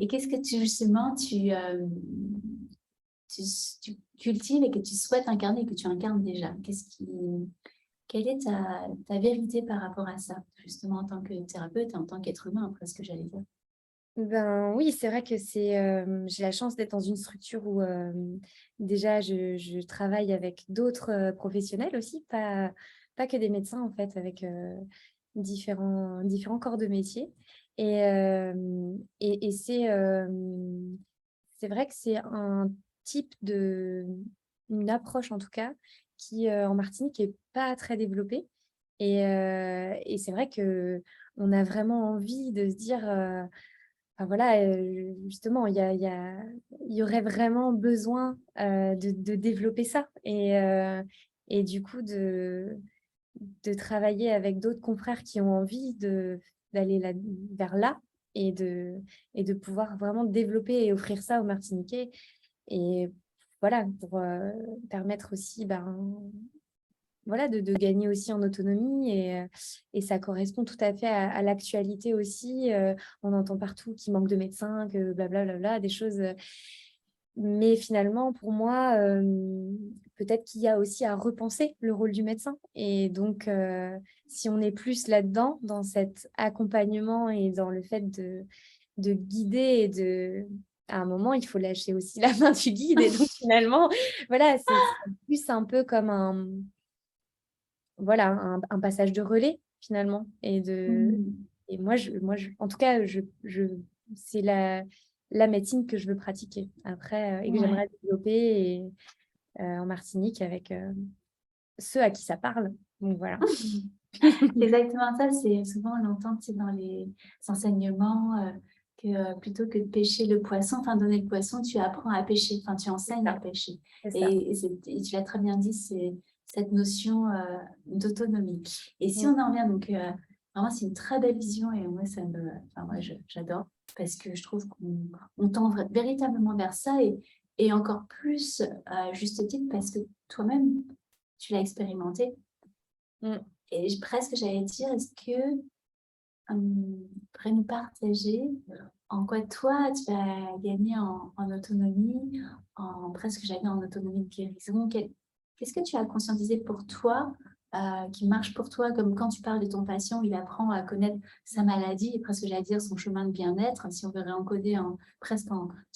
Speaker 1: et qu'est-ce que tu, justement, tu cultives et que tu souhaites incarner et que tu incarnes déjà? Quelle est ta vérité par rapport à ça, justement, en tant que thérapeute et en tant qu'être humain, après ce que j'allais dire?
Speaker 2: Ben oui, c'est vrai que j'ai la chance d'être dans une structure où déjà je travaille avec d'autres professionnels aussi, pas que des médecins en fait, avec différents corps de métier. Et c'est vrai que c'est un type une approche en tout cas, qui en Martinique est pas très développée. Et c'est vrai que on a vraiment envie de se dire. Enfin, voilà, justement, il y aurait vraiment besoin de développer ça et du coup de travailler avec d'autres confrères qui ont envie d'aller vers là et de pouvoir vraiment développer et offrir ça aux Martiniquais. Et voilà, pour permettre aussi voilà, de gagner aussi en autonomie et ça correspond tout à fait à l'actualité aussi. On entend partout qu'il manque de médecins, que blablabla, des choses. Mais finalement, pour moi, peut-être qu'il y a aussi à repenser le rôle du médecin. Et donc, si on est plus là-dedans, dans cet accompagnement et dans le fait de guider à un moment, il faut lâcher aussi la main du guide. Et donc, finalement, voilà, c'est plus un peu comme voilà, un passage de relais finalement. Et en tout cas, c'est la médecine que je veux pratiquer après et que
Speaker 1: Ouais.
Speaker 2: j'aimerais développer en Martinique avec ceux à qui ça parle. Donc voilà.
Speaker 1: C'est exactement ça. C'est souvent on l'entend tu sais, dans les enseignements que plutôt que de pêcher le poisson, enfin donner le poisson, tu apprends à pêcher, enfin tu
Speaker 2: C'est
Speaker 1: enseignes à
Speaker 2: ça.
Speaker 1: pêcher.
Speaker 2: C'est ça.
Speaker 1: Et tu l'as très bien dit, c'est cette notion d'autonomie. Et si
Speaker 2: Mm.
Speaker 1: on en revient, donc vraiment c'est une très belle vision et moi enfin moi j'adore parce que je trouve qu'on tend véritablement vers ça et encore plus à juste titre parce que toi-même tu l'as expérimenté.
Speaker 2: Mm.
Speaker 1: Et presque, j'allais dire, est-ce que pourrais nous partager en quoi toi, tu as gagné en autonomie, presque, j'allais dire, en autonomie de guérison? Qu'est-ce que tu as conscientisé pour toi, qui marche pour toi, comme quand tu parles de ton patient, il apprend à connaître sa maladie et presque, j'allais dire, son chemin de bien-être, si on veut réencoder tu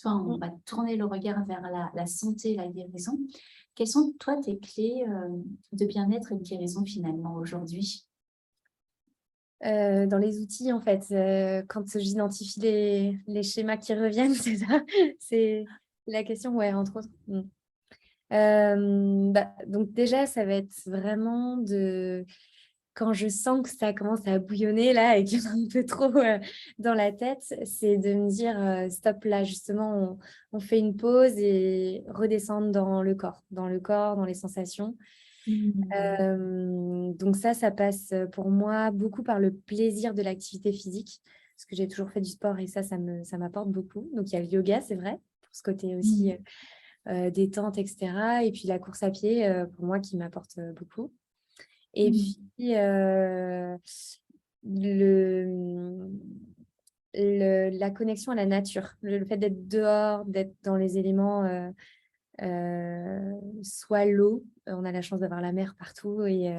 Speaker 1: vois, on
Speaker 2: Mm.
Speaker 1: va tourner le regard vers la santé, la guérison. Quelles sont, toi, tes clés de bien-être et de guérison finalement aujourd'hui?
Speaker 2: Dans les outils, en fait, quand j'identifie les schémas qui reviennent, c'est ça? C'est la question, ouais, entre autres. Donc déjà, ça va être vraiment quand je sens que ça commence à bouillonner là et qu'il y en a un peu trop dans la tête, c'est de me dire stop là, justement, on fait une pause et redescendre dans le corps, dans les sensations. Donc ça passe pour moi beaucoup par le plaisir de l'activité physique, parce que j'ai toujours fait du sport et ça m'apporte beaucoup. Donc il y a le yoga, c'est vrai, pour ce côté aussi détente, etc. Et puis la course à pied, pour moi, qui m'apporte beaucoup. Et puis la connexion à la nature, le fait d'être dehors, d'être dans les éléments, soit l'eau, on a la chance d'avoir la mer partout et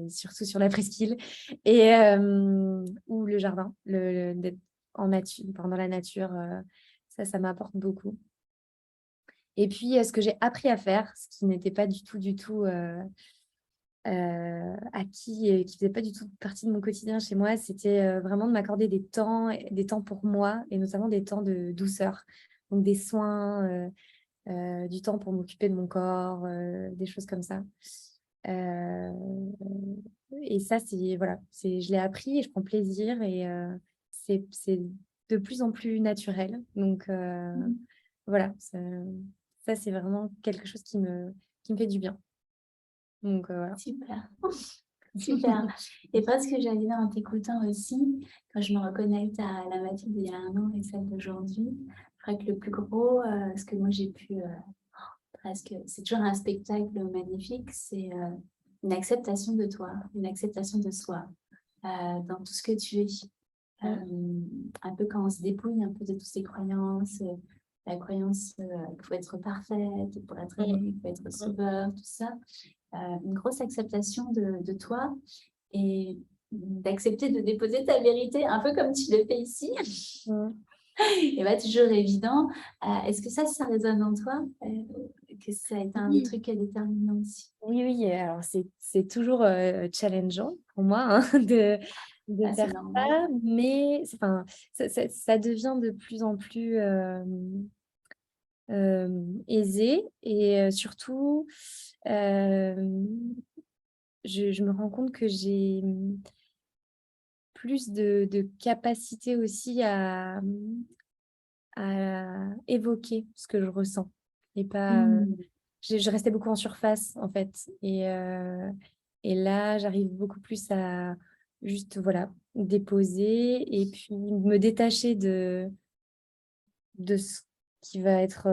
Speaker 2: surtout sur la presqu'île, ou le jardin, d'être en nature, dans la nature, ça m'apporte beaucoup. Et puis, ce que j'ai appris à faire, ce qui n'était pas du tout acquis et qui faisait pas du tout partie de mon quotidien chez moi, c'était vraiment de m'accorder des temps pour moi et notamment des temps de douceur. Donc des soins, du temps pour m'occuper de mon corps, des choses comme ça. Et ça, voilà, je l'ai appris et je prends plaisir et c'est de plus en plus naturel. Donc voilà, ça c'est vraiment quelque chose qui me fait du bien. Donc voilà.
Speaker 1: Super, super. Et parce que j'allais dire en t'écoutant aussi, quand je me reconnecte à la Mathilde d'il y a 1 an et celle d'aujourd'hui, je crois que le plus gros, ce que moi j'ai pu presque, c'est toujours un spectacle magnifique, c'est une acceptation de toi, une acceptation de soi, dans tout ce que tu es. Un peu quand on se dépouille un peu de toutes ces croyances, la croyance qu'il faut être parfaite pour être aimé, qu'il faut être sauveur, tout ça. Une grosse acceptation de toi et d'accepter de déposer ta vérité, un peu comme tu le fais ici. Et pas toujours évident. Est-ce que ça résonne en toi? Que ça a été un des
Speaker 2: Oui.
Speaker 1: trucs déterminants aussi?
Speaker 2: Oui, alors c'est toujours challengeant pour moi hein, de
Speaker 1: C'est
Speaker 2: faire
Speaker 1: normal.
Speaker 2: ça, mais enfin, ça devient de plus en plus aisé et surtout, je me rends compte que j'ai plus de capacité aussi à évoquer ce que je ressens et pas. Je restais beaucoup en surface en fait et là j'arrive beaucoup plus à juste voilà déposer et puis me détacher de ce qui va être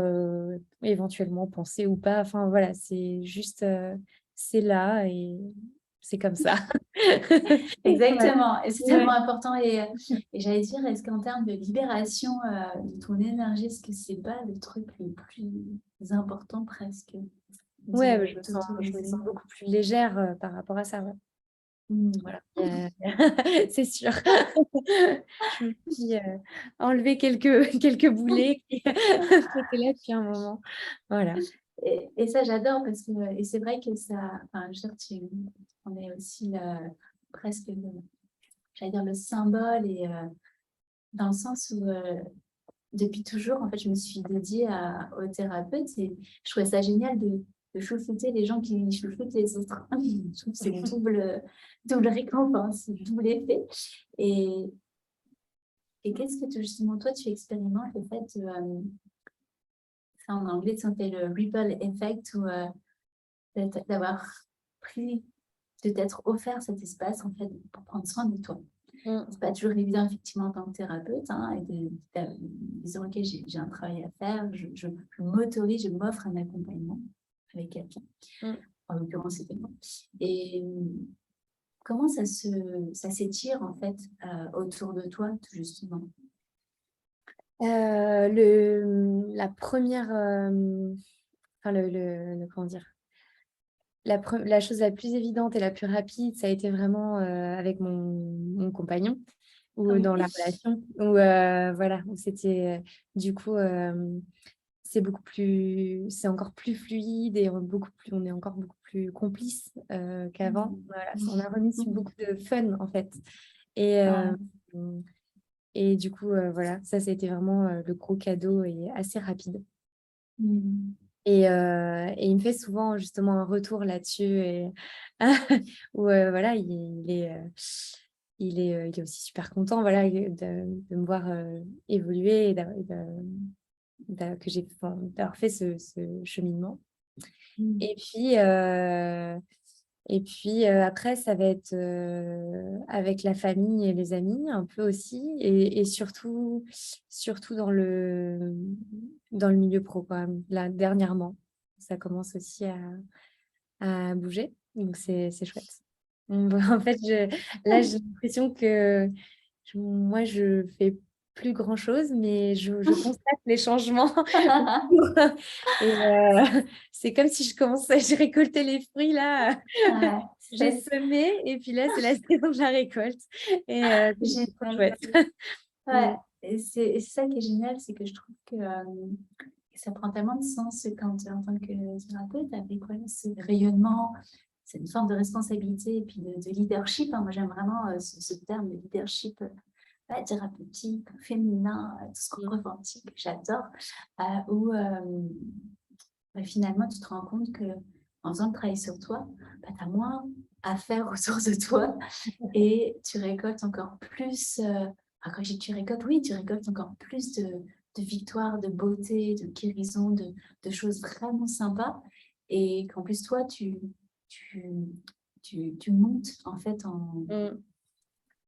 Speaker 2: éventuellement pensé ou pas. Enfin voilà, c'est juste c'est là et c'est comme ça. Voilà.
Speaker 1: Exactement, et c'est
Speaker 2: Ouais.
Speaker 1: tellement important. Et j'allais dire, est-ce qu'en termes de libération de ton énergie, est-ce que c'est pas le truc le plus important presque
Speaker 2: Ouais,
Speaker 1: de
Speaker 2: je me
Speaker 1: t'autoriser?
Speaker 2: sens beaucoup plus légère par rapport à ça. Ouais. Voilà, c'est sûr. Je me suis enlevé quelques boulets qui étaient là depuis un moment. Voilà.
Speaker 1: Et ça, j'adore parce que et c'est vrai que ça, enfin, je veux dire, on est aussi presque, j'allais dire, le symbole et dans le sens où depuis toujours, en fait, je me suis dédiée aux thérapeutes et je trouvais ça génial de chouchouter les gens qui chouchoutent les autres. Je trouve que c'est double récompense, double effet. Et, et qu'est-ce que justement toi tu expérimentes le fait de, ça en anglais ça s'appelle le ripple effect ou d'avoir pris, de t'être offert cet espace en fait pour prendre soin de toi. C'est pas toujours évident effectivement en tant que thérapeute hein, et disons ok j'ai un travail à faire, je m'autorise, je m'offre un accompagnement avec quelqu'un. En l'occurrence c'était moi. Et comment ça s'étire en fait autour de toi tout justement?
Speaker 2: La première, enfin comment dire, la chose la plus évidente et la plus rapide, ça a été vraiment avec mon compagnon ou
Speaker 1: Oui.
Speaker 2: dans la relation où voilà, où c'était du coup c'est encore plus fluide et on est encore beaucoup plus complices qu'avant. Voilà, on a remis sur beaucoup de fun en fait. Et,
Speaker 1: Ouais.
Speaker 2: et du coup, voilà, ça c'était vraiment le gros cadeau et assez rapide.
Speaker 1: Mm.
Speaker 2: Et il me fait souvent justement un retour là-dessus et où voilà, il est aussi super content voilà, de me voir évoluer et d'avoir fait ce cheminement.
Speaker 1: Mm.
Speaker 2: Et puis après, ça va être avec la famille et les amis un peu aussi, et surtout dans le milieu pro quand même. Là, dernièrement, ça commence aussi à bouger, donc c'est chouette. En fait, là, j'ai l'impression que moi, je fais plus grand-chose, mais je constate les changements. Et c'est comme si je récoltais les fruits là.
Speaker 1: Ouais,
Speaker 2: J'ai semé et puis là, c'est la saison de la récolte. Et c'est trop
Speaker 1: génial.
Speaker 2: chouette.
Speaker 1: Ouais,
Speaker 2: Mm.
Speaker 1: et c'est ça qui est génial, c'est que je trouve que ça prend tellement de sens quand, en tant que thérapeute, avec quoi, ce rayonnement, c'est une forme de responsabilité et puis de leadership. Hein. Moi, j'aime vraiment ce terme de leadership thérapeutique, féminin, tout ce qu'on revendique, j'adore. Où finalement, tu te rends compte que en faisant le travail sur toi, tu as moins à faire autour de toi et tu récoltes encore plus. Quand je dis tu récoltes, oui, tu récoltes encore plus de victoires, de beauté, de guérison, de choses vraiment sympas. Et qu'en plus, toi, tu, tu montes en fait
Speaker 2: Mm.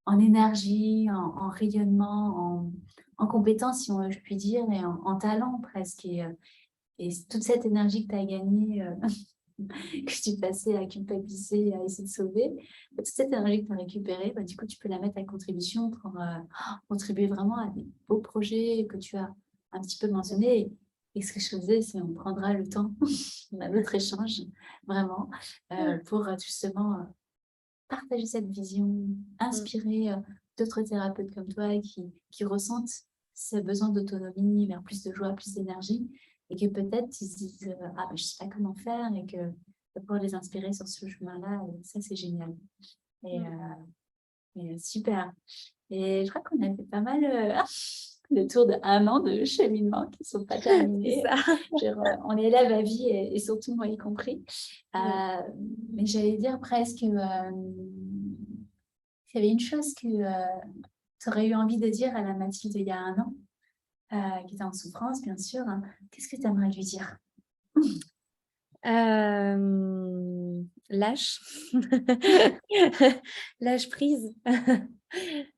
Speaker 1: en énergie, en rayonnement, en compétence, si je puis dire, et en talent presque. Et toute cette énergie que tu as gagnée, que tu passais à culpabiliser, à essayer de sauver, toute cette énergie que tu as récupérée, du coup, tu peux la mettre à contribution pour contribuer vraiment à des beaux projets que tu as un petit peu mentionnés. Et ce que je faisais, c'est on prendra le temps dans notre échange, vraiment, pour justement partager cette vision,
Speaker 2: Mm.
Speaker 1: inspirer d'autres thérapeutes comme toi qui ressentent ce besoin d'autonomie vers plus de joie, plus d'énergie, et que peut-être ils se disent ah, je ne sais pas comment faire, et que de pouvoir les inspirer sur ce chemin-là, et ça c'est génial. Et, super. Et je crois qu'on a fait pas mal le tour d'1 an de cheminement qui ne sont pas
Speaker 2: C'est
Speaker 1: terminés.
Speaker 2: ça.
Speaker 1: Genre, on est là, ma vie, et surtout moi y compris.
Speaker 2: Mm.
Speaker 1: Mais j'allais dire presque s'il y avait une chose que tu aurais eu envie de dire à la Mathilde il y a 1 an, qui était en souffrance, bien sûr, hein, qu'est-ce que tu aimerais lui dire?
Speaker 2: Lâche. Lâche prise.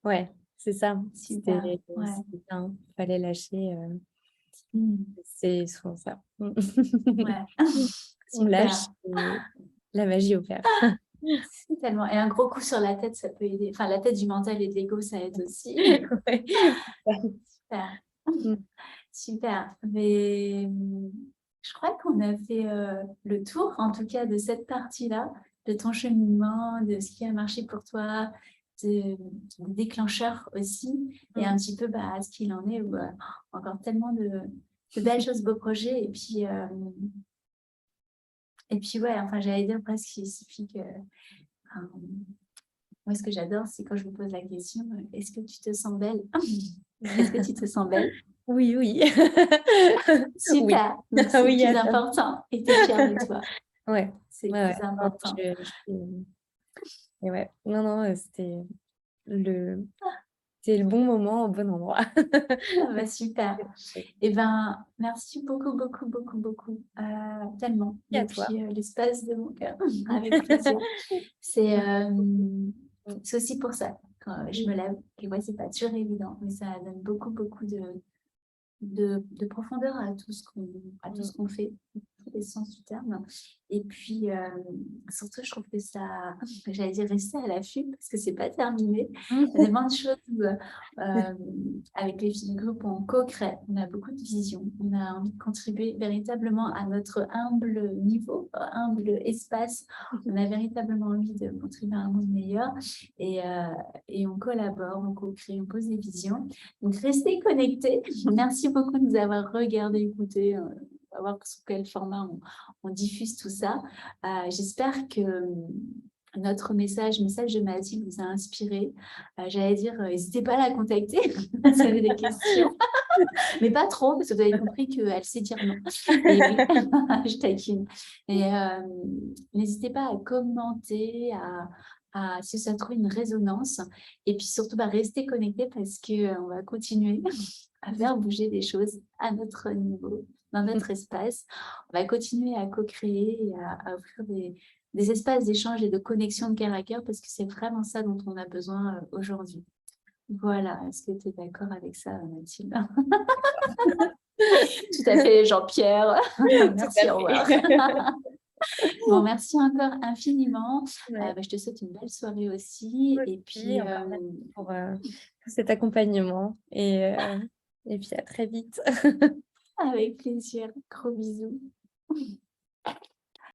Speaker 2: Ouais, c'est ça.
Speaker 1: Super,
Speaker 2: C'était
Speaker 1: ouais.
Speaker 2: ça, hein. Fallait lâcher.
Speaker 1: Mm,
Speaker 2: C'est souvent ça.
Speaker 1: ouais,
Speaker 2: On lâche
Speaker 1: super.
Speaker 2: et la magie opère.
Speaker 1: C'est tellement. Et un gros coup sur la tête, ça peut aider. Enfin, la tête du mental et de l'ego, ça aide aussi.
Speaker 2: Ouais.
Speaker 1: Super.
Speaker 2: Mm.
Speaker 1: Super. Mais je crois qu'on a fait le tour, en tout cas, de cette partie-là, de ton cheminement, de ce qui a marché pour toi, des déclencheurs aussi, et un
Speaker 2: Mm.
Speaker 1: petit peu ce qu'il en est, ou encore tellement de belles choses, beaux projets. Et puis ouais, enfin, j'allais dire presque, il suffit que. Enfin, moi, ce que j'adore, c'est quand je me pose la question, est-ce que tu te sens belle? Est-ce que tu te sens belle?
Speaker 2: Oui, oui. Oui.
Speaker 1: Super. Donc, c'est le
Speaker 2: Oui,
Speaker 1: plus
Speaker 2: attends.
Speaker 1: important. Et tu es fière de toi.
Speaker 2: Ouais,
Speaker 1: C'est le
Speaker 2: ouais, ouais.
Speaker 1: plus
Speaker 2: Non,
Speaker 1: important.
Speaker 2: et ouais. Non, non, le, c'était le bon moment au bon endroit.
Speaker 1: Super. Eh ben, merci beaucoup, beaucoup, beaucoup, beaucoup. Tellement.
Speaker 2: Et à toi.
Speaker 1: Depuis l'espace de mon cœur. Avec plaisir. C'est c'est aussi pour ça, quand je me lève, et ouais, c'est pas toujours évident, mais ça donne beaucoup, beaucoup de profondeur à tout ce qu'on fait. les sens du terme. Et puis, surtout, je trouve que ça, j'allais dire rester à l'affût parce que c'est pas terminé. Il y a tellement de choses avec les filles du groupe, on co-crée, on a beaucoup de visions, on a envie de contribuer véritablement à notre humble niveau, humble espace. On a véritablement envie de contribuer à un monde meilleur et on collabore, on co-crée, on pose des visions. Donc, restez connectés. Merci beaucoup de nous avoir regardé, écouté. On va voir sous quel format on diffuse tout ça. J'espère que notre message de Mathilde vous a inspiré. J'allais dire, n'hésitez pas à la contacter si vous avez des questions. Mais pas trop, parce que vous avez compris qu'elle sait dire non. Et oui, je taquine. Et n'hésitez pas à commenter, si ça trouve une résonance. Et puis surtout, restez connectés parce qu'on va continuer à faire bouger des choses à notre niveau, dans notre espace. On va continuer à co-créer et à offrir des espaces d'échange et de connexion de cœur à cœur parce que c'est vraiment ça dont on a besoin aujourd'hui. Voilà, est-ce que tu es d'accord avec ça, Mathilde? Tout à fait, Jean-Pierre. Merci, au revoir. Bon, merci encore infiniment.
Speaker 2: Ouais.
Speaker 1: Je te souhaite une belle soirée aussi. Et puis,
Speaker 2: Encore merci pour tout cet accompagnement et puis à très vite.
Speaker 1: avec plaisir. Gros bisous.